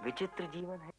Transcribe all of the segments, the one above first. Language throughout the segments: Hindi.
विचित्र जीवन है।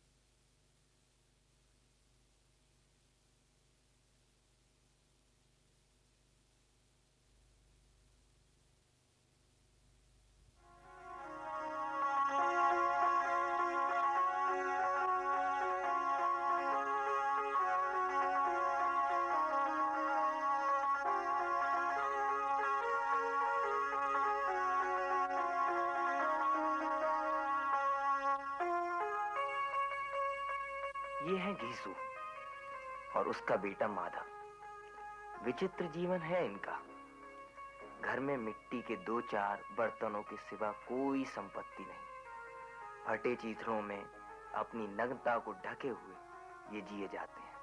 ये है घीसू और उसका बेटा माधव। विचित्र जीवन है इनका। घर में मिट्टी के 2-4 बर्तनों के सिवा कोई संपत्ति नहीं। फटे चीथड़ों में अपनी नग्नता को ढके हुए ये जिए जाते हैं।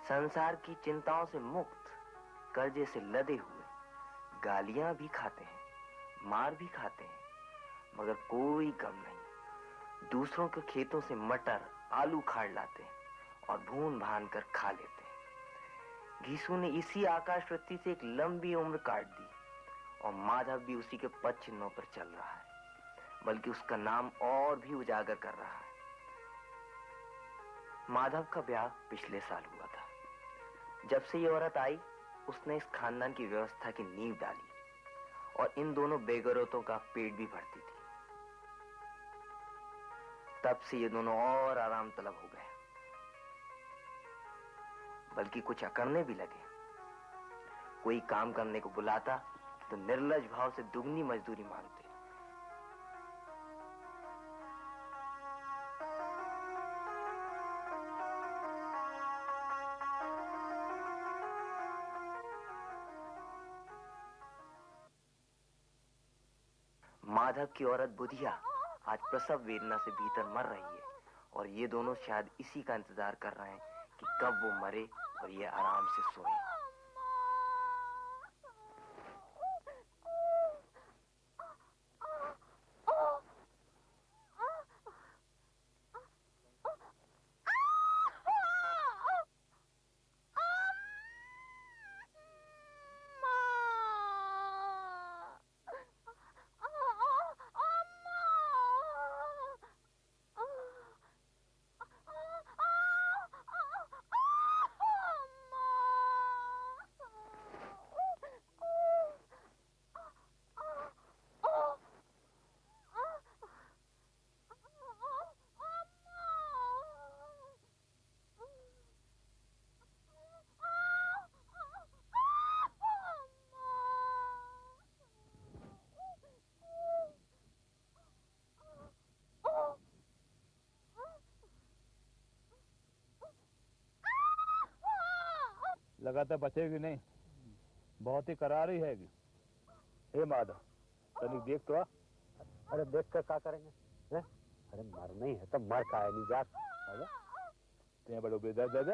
संसार की चिंताओं से मुक्त, कर्जे से लदे हुए, गालियां भी खाते हैं, मार भी खाते हैं, मगर कोई गम नहीं। दूसरों के खेतों से मटर आलू खाड़ लाते हैं और भून भान कर खा लेते हैं। घीसू ने इसी आकाश वृत्ति से एक लंबी उम्र काट दी और माधव भी उसी के पद चिन्हों पर चल रहा है, बल्कि उसका नाम और भी उजागर कर रहा है। माधव का ब्याह पिछले साल हुआ था। जब से ये औरत आई, उसने इस खानदान की व्यवस्था की नींव डाली और इन दोनों बेगौरतों का पेट भी भरती थी। तब से ये दोनों और आराम तलब हो गए, बल्कि कुछ अकड़ने भी लगे। कोई काम करने को बुलाता तो निर्लज भाव से दुगनी मजदूरी मांगते। माधव की औरत बुधिया आज प्रसव वेदना से भीतर मर रही है और ये दोनों शायद इसी का इंतजार कर रहे हैं कि कब वो मरे और ये आराम से सोए। लगातार बचेगी नहीं, बहुत ही करारी हैगी। हे माधव, तनिक देख तो आ। अरे देख कर क्या करेंगे है? अरे मरना ही है तो मर का है नहीं जात। ते बड़ो बेदर दे दे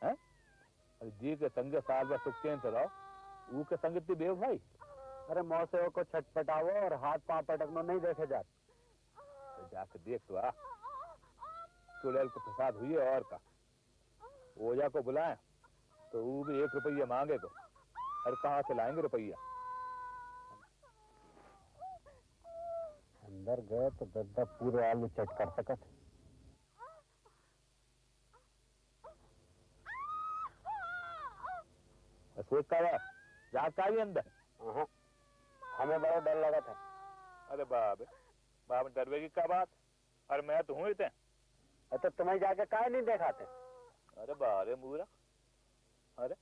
हैं? अरे जी के संगे साल में सुख चैन से रहो, वो के संग इतनी बेव भाई। अरे मौसे को छटपटावो और हाथ पांव पटकना नहीं देखे जात। तो जाके देख तो आ। चुड़ैल को प्रसाद हुई है और का ओझा को बुलाए तो वो भी 1 रुपया मांगे को। अरे कहाँ से लाएंगे रुपया? अंदर गए तो दद्दा पूरे आलू चट कर सकत। सोच का जा का ही अंदर हमें बड़ा डर लगा था। अरे बाप डरवे की क्या बात? अरे मैं तो हूँ इतने। तो तुम्हें जाके काय नहीं देखाते? अरे बारे मूरा, अरे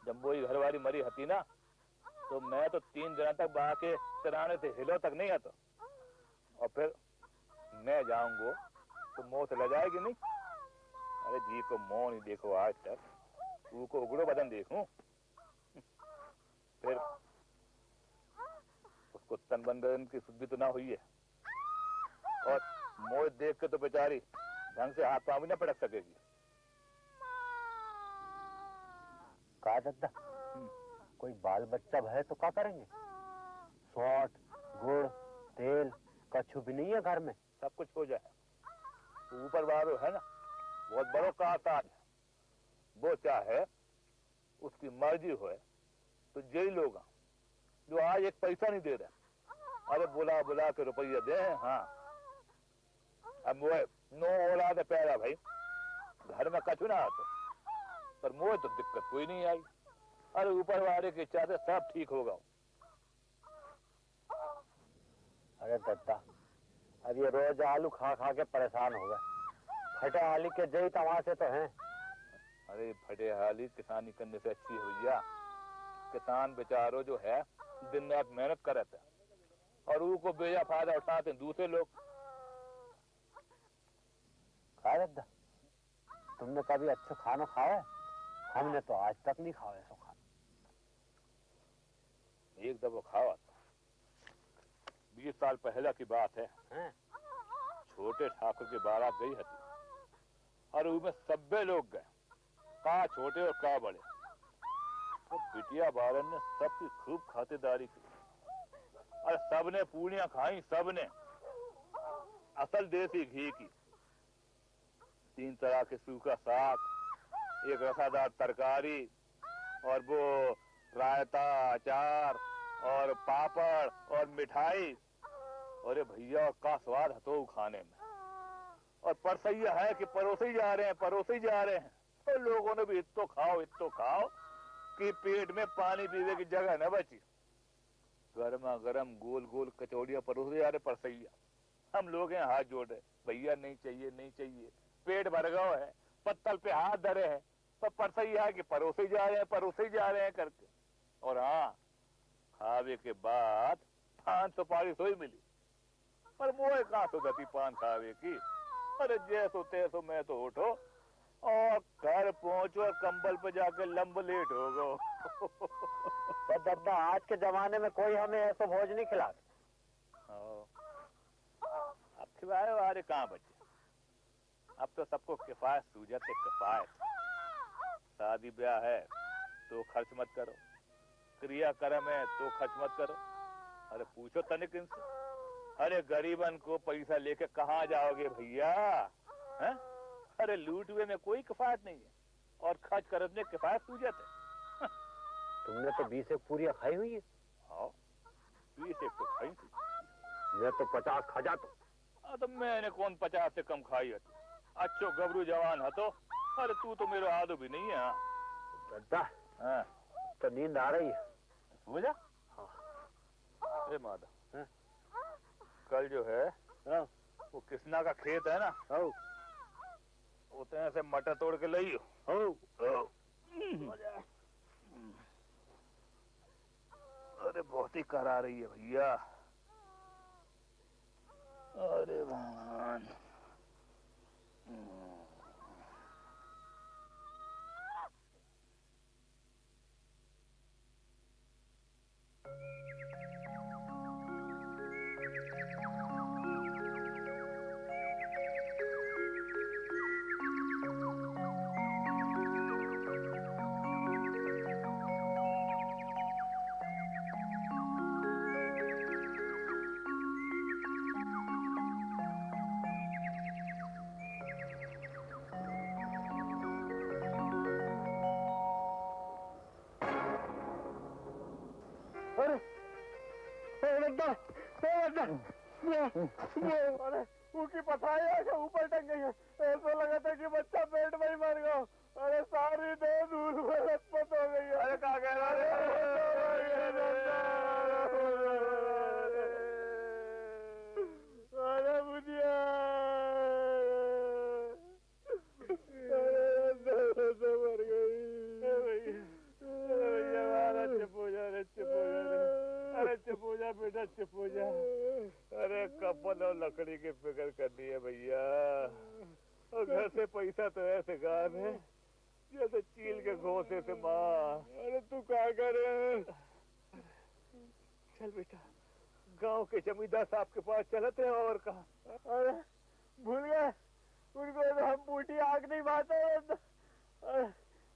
जब वो घर वाली मरी हती ना तो मैं तो 3 दिन तक बहा के तिराने से हिलो तक नहीं आता। और फिर मैं जाऊंगो तो मौत ले जाएगी नहीं। अरे जी को मोह नहीं देखो आज तक, तू को उगड़ो बदन देखूं। फिर उसको तन बंधन की शुद्धि तो ना हुई है और मोह देख के तो बेचारी ढंग से हाथ पांव भी ना पटक सकेगी। का दद्दा कोई बाल बच्चा है तो क्या करेंगे? सौंठ, गुड़, तेल कछु भी नहीं है घर में। सब कुछ हो जाए। ऊपर वालों है ना, बहुत बड़ो का ताज, वो चाहे उसकी मर्जी हो तो यही लोग जो आज एक पैसा नहीं दे रहे, अरे बुला बुला के रुपया दे। हाँ अब मोए नो औलाद पैदा भाई, घर में कछु ना आतो, पर मोए तो दिक्कत कोई नहीं आई। अरे ऊपर वाले की इच्छा से सब ठीक होगा। अरे दद्दा, अब ये रोज आलू खा खा के परेशान हो गए। फटे आलू के जई तमाशे तो हैं। अरे फटे हाली किसानी करने से अच्छी है भैया। किसान बेचारो जो है दिन रात मेहनत करते हैं और उनको बेजा फायदा उठाते हैं दूसरे लोग। खा दद्दा, तुमने कभी अच्छे खाना खाए? हमने तो आज तक नहीं खाए ऐसा खाना। एक दफा खावा था, 20 साल पहले की बात है। छोटे ठाकुर की बारात गई थी और उसमें सब्बे लोग गए, का छोटे और का बड़े। तो बिटिया बारन ने सबकी खूब खातिरदारी की और सबने पूड़ियां खाई, सबने असल देसी घी की। 3 तरह के सूखा साग, एक रसादार तरकारी और वो रायता, अचार और पापड़ और मिठाई। अरे भैया का स्वाद हतो खाने में। और परसैया है कि परोसे जा रहे हैं, परोसे जा रहे हैं। तो लोगों ने भी इतो खाओ कि पेट में पानी पीने की जगह न बची। गर्मा गर्म गोल गोल कचौड़ियां परोसे जा रहे परसैया। हम लोग हैं हाथ जोड़ रहे, भैया नहीं चाहिए नहीं चाहिए, पेट भर गया है, पत्तल पे हाथ धरे हैं, पर परसैया है कि परोसे जा रहे हैं करके। और हाँ, खावे के बाद 5 सुपारी सोई मिली, पर मोए कहाँ सुधती पान खावे की। अरे जैसो तैसो मैं तो उठो और घर पहुंचो और कंबल पे जाके लंब लेट हो गो। तो दद्दा, आज के जमाने में कोई हमें ऐसा भोज नहीं खिलाता। अब खिलाए वाले कहाँ बचे। अब तो सबको किफायत सूझत है, किफायत। शादी ब्याह है तो खर्च मत करो, क्रियाक्रम है तो खर्च मत करो। अरे पूछो तनिक इनसे, अरे गरीबन को पैसा लेके कहाँ जाओगे भैया? हैं? अरे लूटवे में कोई किफायत नहीं है और खर्च करने में किफायत सूझत है। तुमने तो 20 एक पूरियां खाई हुई है। हाँ, 20 एक तो खाई थी। मैं तो 50 खा जाता। तो मैंने कौन 50 से कम खाई है? अच्छो गबरू जवान हतो। अरे तू तो मेरा आदो भी नहीं है। दद्दा, हाँ, तो नींद आ रही है। हो जा। हाँ। ए मादा, कल जो है वो किसना का खेत है ना, उतने से मटर तोड़ के लाई हो। अरे बहुत ही करा रही है भैया। अरे भगवान। अरे उसकी पथाई ऐसे ऊपर टंग गई है, ऐसा लगा था कि बच्चा पेट में ही मर गया। अरे सारी दे दूध में लथपथ हो गई है। अरे क्या कह रहा है? अरे बुझिया मर गई। भैया चुप हो जा, अरे चुप हो जा बेटा, चुप हो जा। अरे कपल और लकड़ी की फिक्र करनी है भैया, और घर से पैसा तो ऐसे गान है जैसे चील के घोंसे से माँ। अरे तू क्या करे? चल बेटा, गांव के जमींदार साहब के पास चलते हैं। और कहा? अरे भूल गए, उनको तो हम बूटी आग नहीं बाते।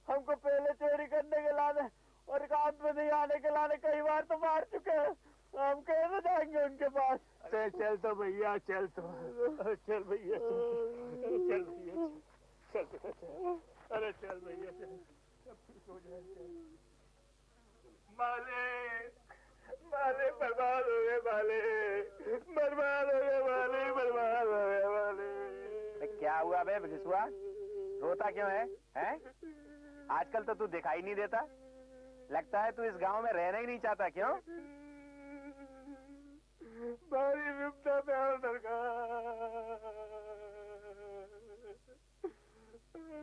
हमको पहले चोरी करने के लाने और काम पे नहीं आने के लाने कई बार तो मार चुके हैं। हम कैसे जाएंगे उनके पास? चल तो भैया, चल तो, चल भैया, चल भैया, चल बेटा, चल। अरे चल भैया, चल, सब ठीक हो जाए। माले बर्बाद हो गए, माले बर्बाद हो गए, माले बर्बाद हो गए, माले। क्या हुआ बे घिसुआ? रोता क्यों है? हैं? आजकल तो तू दिखाई नहीं देता। लगता है तू इस गांव में रहना ही नहीं चाहता, क्यों? भारी विपदा में हाल सरकार।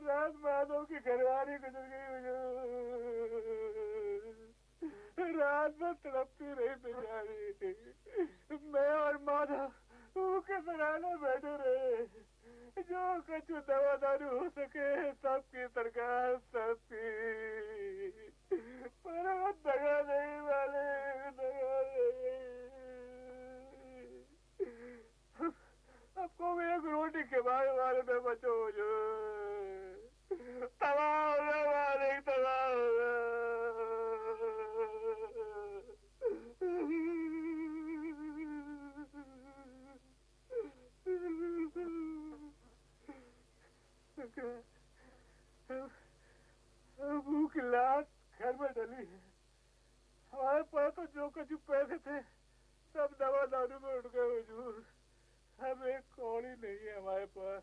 रात माधव की घरवाली गुजर गई हुजूर। रात भर तड़पती रही बेचारी। मैं और माधव भूखे सराहने बैठे रहे। जो कछु दवा दारू हो सके सबकी सरकार सबकी, पर वो दगा नहीं वाले, दगा नहीं। आपको भी एक रोटी के बारे में बचो जो तबाह हो गया, मालिक तबाह हो गया। भूख लात घर में डली है। हमारे पास तो जो कुछ पैसे थे सब दवा दारू में उठ गए हुजूर। अब एक कौड़ी नहीं है हमारे पास।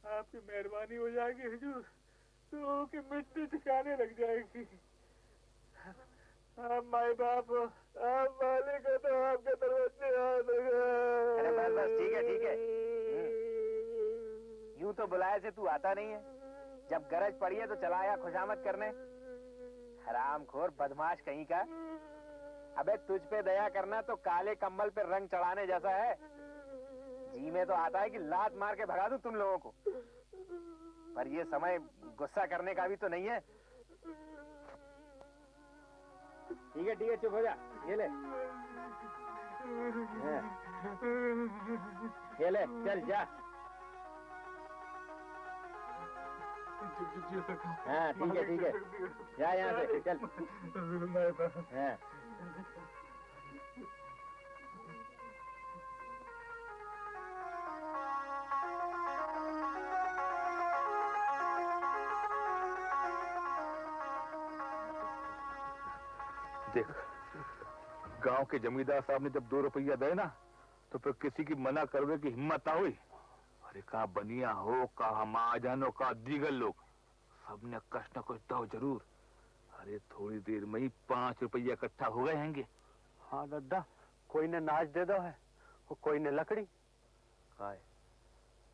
आपकी मेहरबानी हो जाएगी हुजूर तो की मिट्टी ठिकाने लग जाएगी। आप माई बाप हो, आप मालिक हो, तो आपके दरवाजे हाथ अरे बस बस ठीक है ठीक है। यूं तो बुलाए से तू आता नहीं है। जब गरज पड़ी है तो चला आया खुशामद करने। हरामखोर बदमाश कहीं का। अबे तुझ पे दया करना तो काले कम्बल पे रंग चढ़ाने जैसा है। जी में तो आता है कि लात मार के भगा दूं तुम लोगों को, पर ये समय गुस्सा करने का भी तो नहीं है। ठीक है चुप हो जा। ये ले चल जा। हाँ ठीक है जा यहाँ से चल। हाँ। देख, गांव के जमींदार साहब ने जब 2 रुपया दे ना तो फिर किसी की मना करवे की हिम्मत ना हुई। अरे का बनिया हो, का महाजन हो, का दीगर लोग, सबने कुछ न कुछ दो जरूर। अरे थोड़ी देर में ही 5 रुपया इकट्ठा हो गए हैंगे। हाँ दादा, कोई ने नाच दे दो है और कोई ने लकड़ी। काय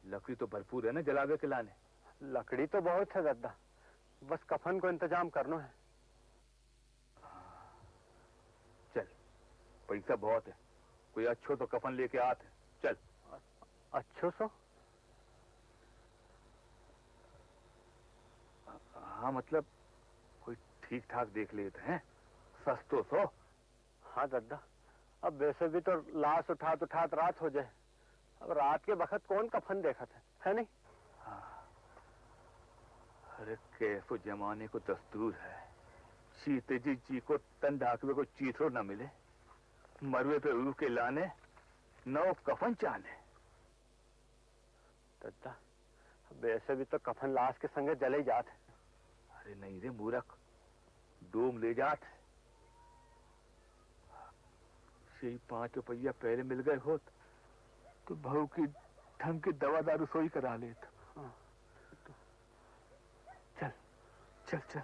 लकड़ी तो भरपूर है ना जलावे के लाने। लकड़ी तो बहुत है दादा, बस कफन को इंतजाम करना है। चल पैसा बहुत है, कोई अच्छो तो कफन लेके आते। चल। अच्छो सो? हाँ मतलब कोई ठीक ठाक देख लेते हैं, सस्तो सो। हाँ दादा, अब वैसे भी तो लाश उठात रात हो जाए। अब रात के वक्त कौन कफन देखा है नहीं? हाँ। अरे कैसो जमाने को दस्तूर है, सीते जी को तन ढाकवे को चीथरो न मिले, मरवे पे रूह के लाने नौ कफन चाहने। दादा, वैसे भी तो कफन लाश के संगे जले ही जात है। अरे नहीं रे मूर्ख, डोम ले जात है। 5 रुपया पहले मिल गए होत तो बहू की ढंग की दवा दारू सोई करा लेत। चल चल चल।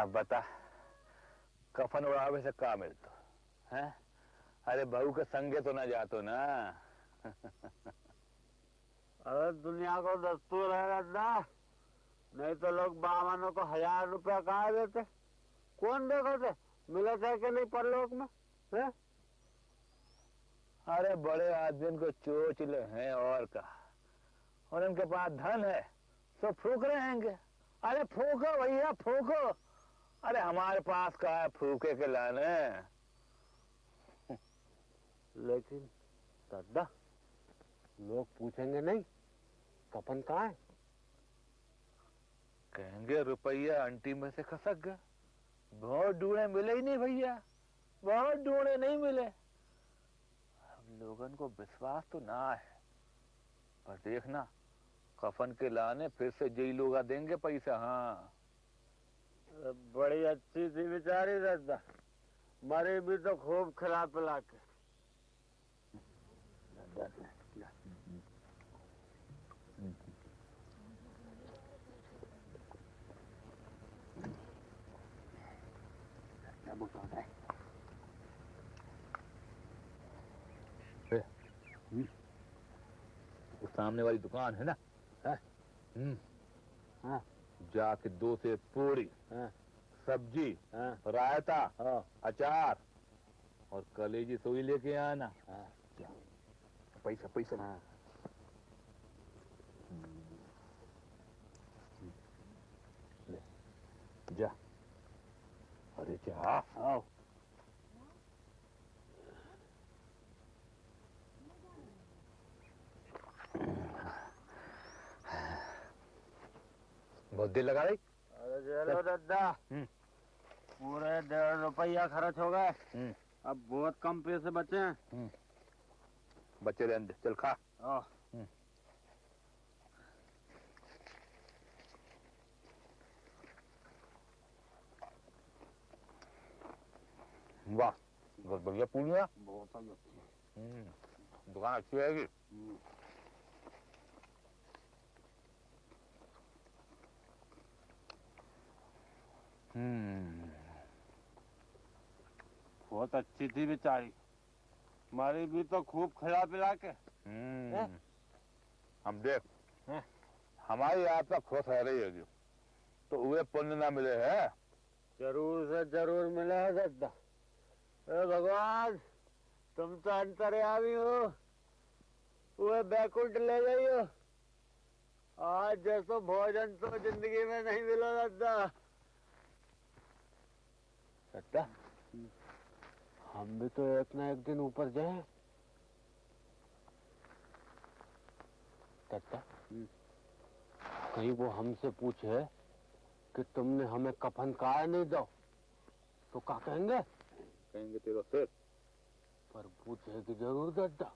अब बता, कफन उड़ावे से का मिलतो है? अरे बहू के संगे तो ना जातो ना। अरे दुनिया को दस्तूर है रद्दा, नहीं तो लोग बामनों को 1000 रुपया कहाँ देते? कौन देखो थे मिले थे कि नहीं परलोक में है? अरे बड़े आदमी को चोचले हैं और का, और उनके पास धन है तो फूक रहेंगे। अरे फूको भैया फूको, अरे हमारे पास का है फूके के लाने। लेकिन दादा लोग पूछेंगे नहीं कफन कहाँ है? कहेंगे रुपया अंटी में से खसक गया, बहुत ढूंढे मिले ही नहीं भैया, बहुत ढूंढे नहीं मिले। हम लोगन को विश्वास तो ना है, पर देखना कफन के लाने फिर से जई लोग देंगे पैसा। हाँ बड़ी अच्छी थी बेचारी दादा, मरे भी तो खूब खिला पिला के। वो सामने वाली दुकान है ना, हाँ जाके 2 से पूरी, हाँ सब्जी, हाँ रायता, हाँ अचार और कलेजी सोई लेके आना। हाँ पैसा पैसा हाँ। ले जा, अरे जा। आओ बहुत देर लगा रही। अरे चलो दादा, पूरे 1.5 रुपया खर्च हो गए, अब बहुत कम पैसे बचे हैं। बच्चे रहने दे, चल खा। वाह बहुत बढ़िया पूड़िया, बहुत अच्छी। दुकान अच्छी रहेगी। बहुत अच्छी थी बेचारी, मरी भी तो खूब खिला पिला के। हम देख हमारी आपका खुश रह रही है तो वे पुण्य ना मिले है। जरूर से जरूर मिले है दादा। अरे भगवान तुम तो अंतर्यामी हो, वे बैकुंठ ले जाइयो। आज जैसो भोजन तो जिंदगी में नहीं मिला दादा। दादा हम भी तो एक ना एक दिन ऊपर जाए। दादा कहीं वो हमसे पूछे कि तुमने हमें कफन काहे नहीं दो तो क्या कहेंगे? कहेंगे तेरा सिर। पर पूछेगी जरूर दादा।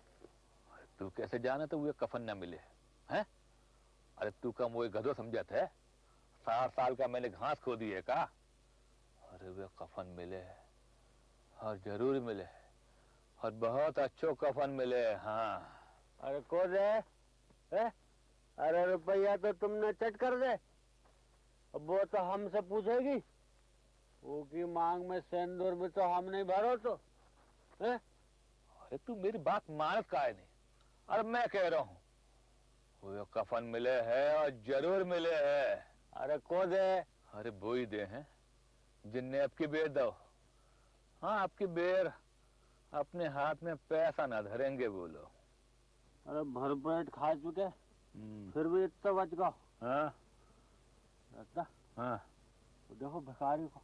तू कैसे जाने तो वे कफन न मिले हैं? अरे तू का मुझे गधो समझत है? 60 साल का मैंने घास खो दी है का? अरे वे कफन मिले है और जरूर मिले है और बहुत अच्छो कफन मिले है। हाँ अरे को दे है? अरे रुपया तो तुमने चट कर दे, अब वो तो हमसे पूछेगी। वो की मांग में सिंदूर भी तो हम नहीं भरो तो है? अरे तू मेरी बात मानत का है नहीं? अरे मैं कह रहा हूँ वो कफन मिले है और जरूर मिले है। अरे को दे? अरे वो ही दे हैं जिनने आपकी बेर दो। हाँ आपकी बेर अपने हाथ में पैसा ना धरेंगे बोलो। अरे भरपेट खा चुके फिर भी इतना बच गया। हाँ दादा हाँ देखो भिखारी को